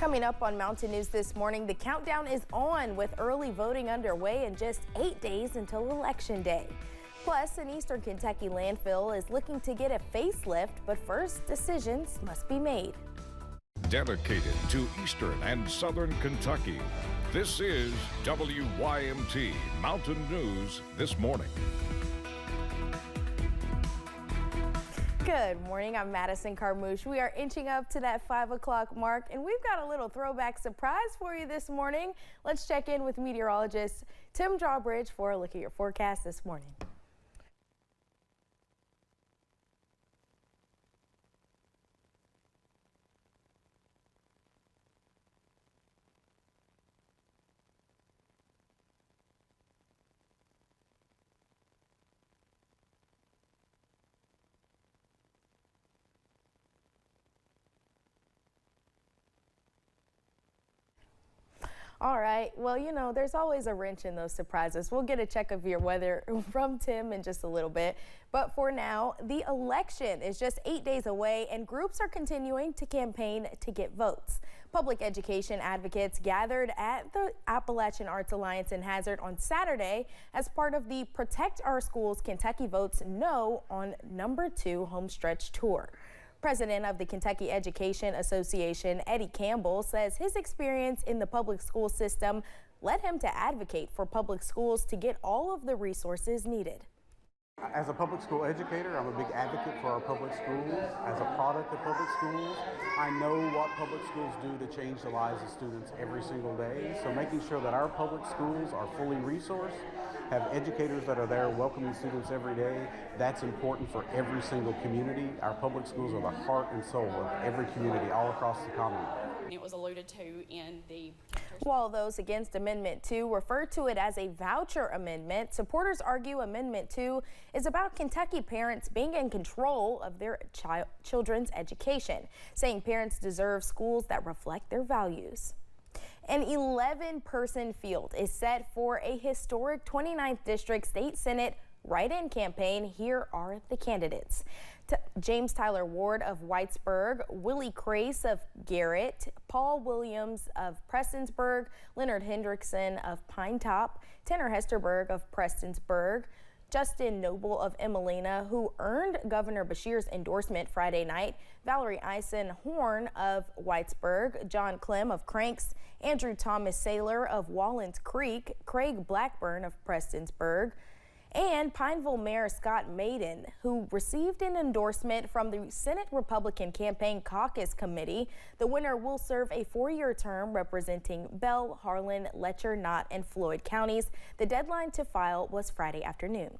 Coming up on Mountain News this morning, the countdown is on with early voting underway in just 8 days until Election Day. Plus, an eastern Kentucky landfill is looking to get a facelift, but first, decisions must be made. Dedicated to eastern and southern Kentucky, this is WYMT Mountain News this morning. Good morning, I'm Madison Carmouche. We are inching up to that 5 o'clock mark, and we've got a little throwback surprise for you this morning. Let's check in with meteorologist Tim Drawbridge for a look at your forecast this morning. All right, well, you know, there's always a wrench in those surprises. We'll get a check of your weather from Tim in just a little bit. But for now, the election is just 8 days away and groups are continuing to campaign to get votes. Public education advocates gathered at the Appalachian Arts Alliance in Hazard on Saturday as part of the Protect Our Schools Kentucky Votes No on #2 homestretch tour. President of the Kentucky Education Association, Eddie Campbell, says his experience in the public school system led him to advocate for public schools to get all of the resources needed. As a public school educator, I'm a big advocate for our public schools. As a product of public schools, I know what public schools do to change the lives of students every single day. So making sure that our public schools are fully resourced, have educators that are there welcoming students every day, that's important for every single community. Our public schools are the heart and soul of every community all across the Commonwealth. It was alluded to in the While those against Amendment 2 refer to it as a voucher amendment, supporters argue Amendment 2 is about Kentucky parents being in control of their children's education, saying parents deserve schools that reflect their values. An 11-person field is set for a historic 29th District State Senate write-in campaign. Here are the candidates. James Tyler Ward of Whitesburg, Willie Crace of Garrett, Paul Williams of Prestonsburg, Leonard Hendrickson of Pine Top, Tanner Hesterberg of Prestonsburg, Justin Noble of Emmalina, who earned Governor Beshear's endorsement Friday night, Valerie Eisen-Horn of Whitesburg, John Clem of Cranks, Andrew Thomas Saylor of Wallens Creek, Craig Blackburn of Prestonsburg, and Pineville Mayor Scott Maiden, who received an endorsement from the Senate Republican Campaign Caucus Committee. The winner will serve a 4-year term representing Bell, Harlan, Letcher, Knott, and Floyd counties. The deadline to file was Friday afternoon.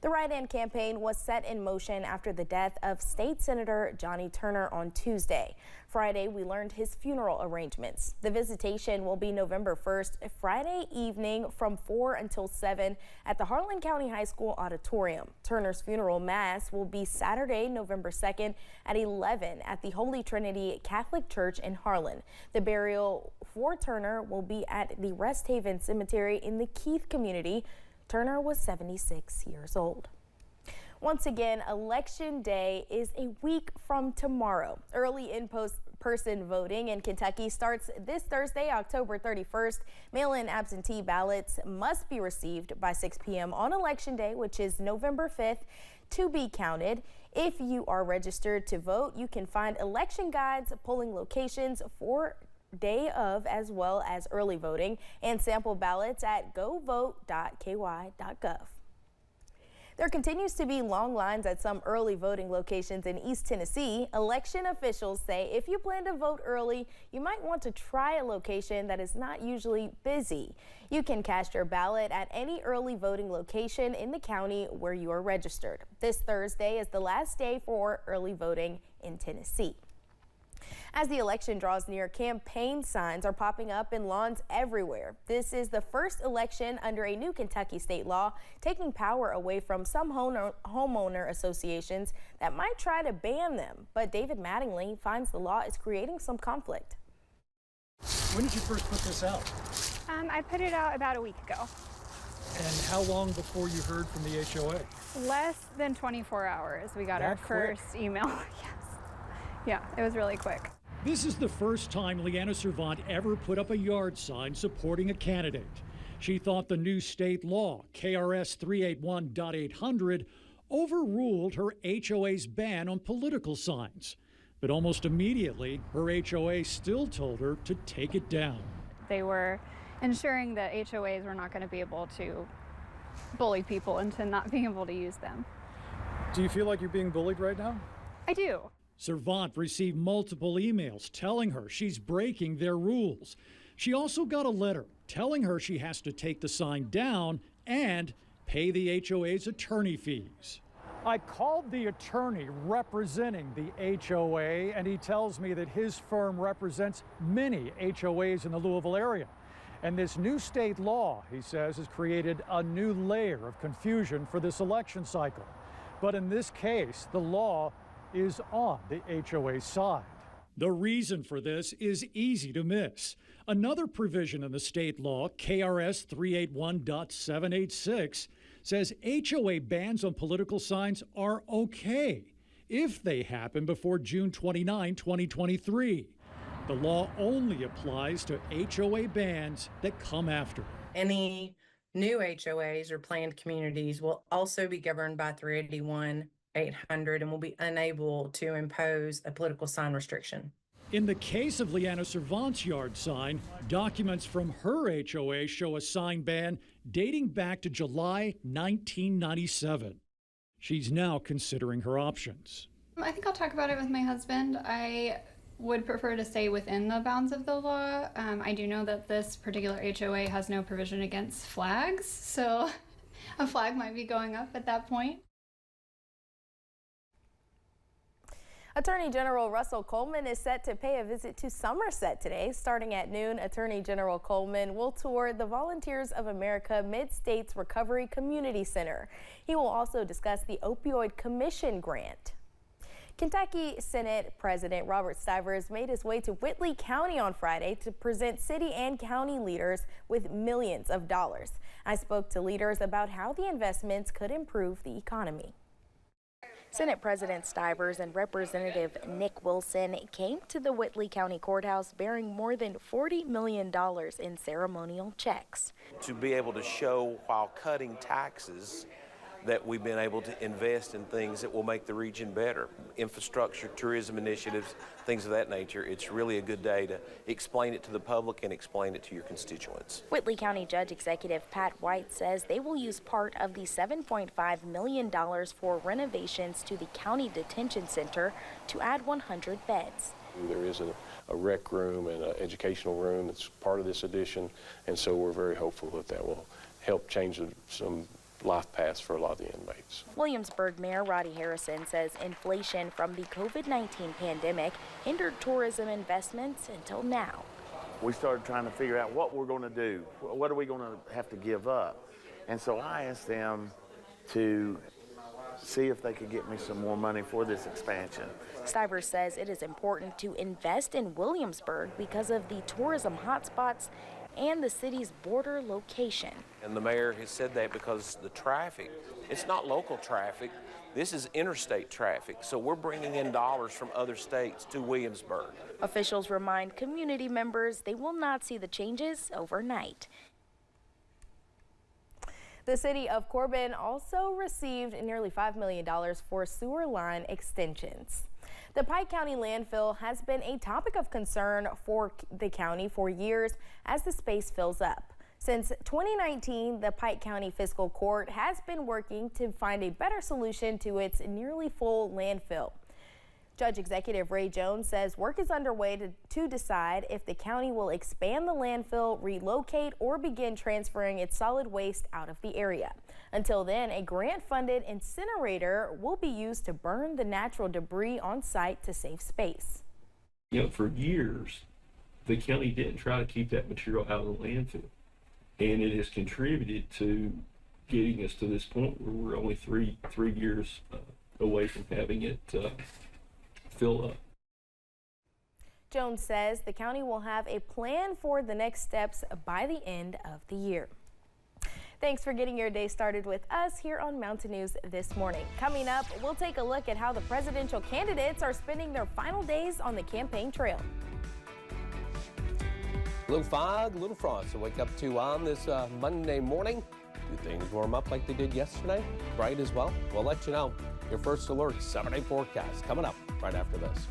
The write-in campaign was set in motion after the death of State Senator Johnny Turner on Tuesday. Friday, we learned his funeral arrangements. The visitation will be November 1st, Friday evening from 4 until 7 at the Harlan County High School Auditorium. Turner's funeral mass will be Saturday, November 2nd at 11 at the Holy Trinity Catholic Church in Harlan. The burial for Turner will be at the Rest Haven Cemetery in the Keith community. Turner was 76 years old. Once again, Election Day is a week from tomorrow. Early in-person voting in Kentucky starts this Thursday, October 31st. Mail-in absentee ballots must be received by 6 p.m. on Election Day, which is November 5th, to be counted. If you are registered to vote, you can find election guides, polling locations for day of, as well as early voting and sample ballots at govote.ky.gov. There continues to be long lines at some early voting locations in East Tennessee. Election officials say if you plan to vote early, you might want to try a location that is not usually busy. You can cast your ballot at any early voting location in the county where you are registered. This Thursday is the last day for early voting in Tennessee. As the election draws near, campaign signs are popping up in lawns everywhere. This is the first election under a new Kentucky state law, taking power away from some homeowner associations that might try to ban them. But David Mattingly finds the law is creating some conflict. When did you first put this out? I put it out about a week ago. And how long before you heard from the HOA? Less than 24 hours. We got our first email. Yes. Yeah, it was really quick. This is the first time Leanna Servant ever put up a yard sign supporting a candidate. She thought the new state law, KRS 381.800, overruled her HOA's ban on political signs. But almost immediately, her HOA still told her to take it down. They were ensuring that HOAs were not going to be able to bully people into not being able to use them. Do you feel like you're being bullied right now? I do. Servant received multiple emails telling her she's breaking their rules. She also got a letter telling her she has to take the sign down and pay the HOA's attorney fees. I called the attorney representing the HOA, and he tells me that his firm represents many HOAs in the Louisville area. And this new state law, he says, has created a new layer of confusion for this election cycle. But in this case, the law is on the HOA side. The reason for this is easy to miss. Another provision in the state law, KRS 381.786, says HOA bans on political signs are okay if they happen before June 29, 2023. The law only applies to HOA bans that come after. Any new HOAs or planned communities will also be governed by 381.800 and will be unable to impose a political sign restriction. In the case of Leanna Servant's yard sign, documents from her HOA show a sign ban dating back to July 1997. She's now considering her options. I think I'll talk about it with my husband. I would prefer to stay within the bounds of the law. I do know that this particular HOA has no provision against flags, so a flag might be going up at that point. Attorney General Russell Coleman is set to pay a visit to Somerset today. Starting at noon, Attorney General Coleman will tour the Volunteers of America Mid-States Recovery Community Center. He will also discuss the Opioid Commission grant. Kentucky Senate President Robert Stivers made his way to Whitley County on Friday to present city and county leaders with millions of dollars. I spoke to leaders about how the investments could improve the economy. Senate President Stivers and Representative Nick Wilson came to the Whitley County Courthouse bearing more than $40 million in ceremonial checks. To be able to show while cutting taxes that we've been able to invest in things that will make the region better. Infrastructure, tourism initiatives, things of that nature. It's really a good day to explain it to the public and explain it to your constituents. Whitley County Judge Executive Pat White says they will use part of the $7.5 million for renovations to the county detention center to add 100 beds. There is a rec room and an educational room that's part of this addition, and so we're very hopeful that that will help change some life paths for a lot of the inmates. Williamsburg Mayor Roddy Harrison says inflation from the COVID-19 pandemic hindered tourism investments until now. We started trying to figure out what we're going to do. What are we going to have to give up? And so I asked them to see if they could get me some more money for this expansion. Stivers says it is important to invest in Williamsburg because of the tourism hotspots and the city's border location. And the mayor has said that because the traffic, it's not local traffic, this is interstate traffic. So we're bringing in dollars from other states to Williamsburg. Officials remind community members they will not see the changes overnight. The city of Corbin also received nearly $5 million for sewer line extensions. The Pike County landfill has been a topic of concern for the county for years as the space fills up. Since 2019, the Pike County Fiscal Court has been working to find a better solution to its nearly full landfill. Judge Executive Ray Jones says work is underway to decide if the county will expand the landfill, relocate, or begin transferring its solid waste out of the area. Until then, a grant-funded incinerator will be used to burn the natural debris on site to save space. You know, for years, the county didn't try to keep that material out of the landfill, and it has contributed to getting us to this point where we're only three years away from having it fill up. Jones says the county will have a plan for the next steps by the end of the year. Thanks for getting your day started with us here on Mountain News this morning. Coming up, we'll take a look at how the presidential candidates are spending their final days on the campaign trail. A little fog, a little frost to wake up to on this Monday morning. Do things warm up like they did yesterday? Bright as well? We'll let you know. Your first alert 7-day forecast coming up right after this.